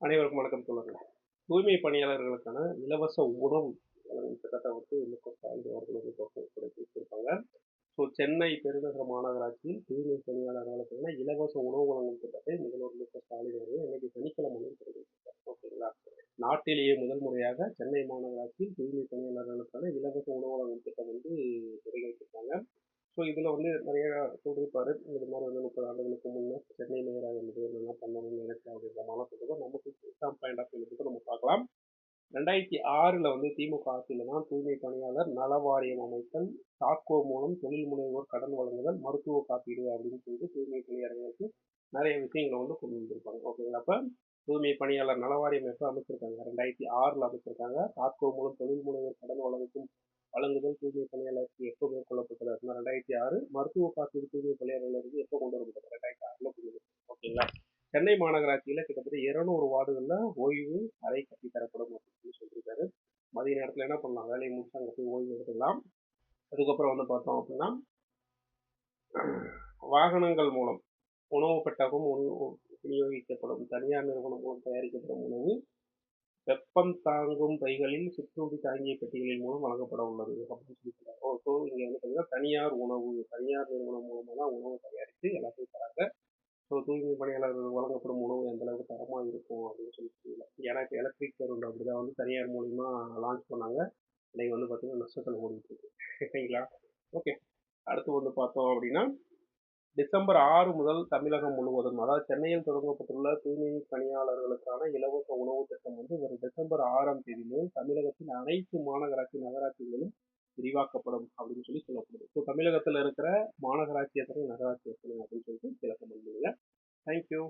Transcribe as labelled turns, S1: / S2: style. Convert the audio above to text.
S1: அனைவருக்கும் வணக்கம் தோழர்களே. தூய்மை பணியாளர்களுக்கான இலவச உணவு வழங்கும் திட்டத்தை வந்து ஸ்டாலின் அவர்கள் வந்து தொடக்கி வச்சிருக்காங்க. சென்னை பெருநகர மாநகராட்சியில் தூய்மை பணியாளர்களுக்கான இலவச உணவு வழங்கும் திட்டத்தை முதல்வர் ஸ்டாலின் அவர்கள் இன்னைக்கு சனிக்கிழமை தொடங்கியிருக்காங்க. ஓகேங்களா? நாட்டிலேயே முதல் முறையாக சென்னை மாநகராட்சியில் தூய்மை பணியாளர்களுக்கான இலவச உணவு வழங்கும் திட்டம் வந்து தொடங்கி வச்சிருக்காங்க. இதில் வந்து நிறைய சொல்லியிருப்பாரு. இது மாதிரி வந்து 30 ஆண்டுகளுக்கு முன்னே சென்னை மேயராக இருந்தது என்னெல்லாம் பண்ணணும்னு நினைச்சேன் அப்படின்ற மாதிரிலாம் சொல்லுவோம். நமக்கு எக்ஸாம் பாயிண்ட் ஆஃப் வியூ நம்ம பார்க்கலாம். 2006 வந்து திமுக ஆட்சியில் தான் தூய்மை பணியாளர் நல வாரியம் அமைத்தல், தாக்கோ மூலம் தொழில் முனைவோர் கடன் வழங்குதல், மருத்துவ காப்பீடு அப்படின்னு சொல்லிட்டு தூய்மை பணியாளர்களுக்கு நிறைய விஷயங்களை வந்து கொண்டு வந்திருப்பாங்க. ஓகேங்களா? அப்போ தூய்மை பணியாளர் நல வாரியம் எப்போ அமைச்சிருக்காங்க? 2006 அமைச்சிருக்காங்க. தாக்கோ மூலம் தொழில் முனைவோர் கடன் வழங்குதல் தூய்மை பணியாளருக்கு எப்போ மேற்கொள்ளப்பட்டது அப்படின்னா 2006. மருத்துவ காப்பீடு தூய்மை பணியாளர்களுக்கு எப்போ கொண்டு வரப்பட்டது? 2006 கொண்டு வரப்பட்டது. ஓகேங்களா? சென்னை மாநகராட்சியில் கிட்டத்தட்ட 200 வார்டுகளில் ஓய்வு அறை கட்டி தரப்படும் அப்படின்னு சொல்லியிருக்காரு. மதிய நேரத்தில் என்ன பண்ணலாம்? வேலையை முடிச்சு அங்கே போய் ஓய்வு எடுத்துக்கலாம். அதுக்கப்புறம் வந்து பார்த்தோம் அப்படின்னா வாகனங்கள் மூலம் உணவு பெட்டகம் விநியோகிக்கப்படும் தனியார் நிறுவனம் மூலம் தயாரிக்கப்படும் உணவு வெப்பம் தாங்கும் பைகளில் சிற்றுண்டி தாங்கிய பெட்டிகளின் மூலம் வழங்கப்பட உள்ளது அப்படின்னு சொல்லியிருக்காங்க. ஸோ இங்கே வந்து பார்த்தீங்கன்னா தனியார் நிறுவனம் மூலமாக தான் உணவு தயாரித்து எல்லாத்தையும் தராங்க. தூய்மை பணியாளர்கள் வழங்கப்படும் உணவு எந்த அளவுக்கு தரமாக இருக்கும் அப்படின்னு சொல்லி தெரியல. ஏன்னா இப்போ எலக்ட்ரிக் பேருந்து அப்படிதான் வந்து தனியார் மூலியமா லான்ச் பண்ணாங்க. இன்னைக்கு வந்து பார்த்தீங்கன்னா நஷ்டத்தில் ஓடிட்டு இருக்கு. சரிங்களா? ஓகே. அடுத்து வந்து பார்த்தோம் அப்படின்னா டிசம்பர் 6 முதல் தமிழகம் முழுவதும், அதாவது சென்னையில் தொடங்கப்பட்டுள்ள தூய்மை பணியாளர்களுக்கான இலவச உணவு திட்டம் வந்து வரும் டிசம்பர் 6ஆம் தேதி முதல் தமிழகத்தின் அனைத்து மாநகராட்சி நகராட்சிகளிலும் விரிவாக்கப்படும் அப்படின்னு சொல்லி சொல்லப்படுது. தமிழகத்தில் இருக்கிற மாநகராட்சி எத்தனை, நகராட்சி எத்தனை அப்படின்னு சொல்லிட்டு விளக்கம் பண்ணுங்க. தேங்க்யூ.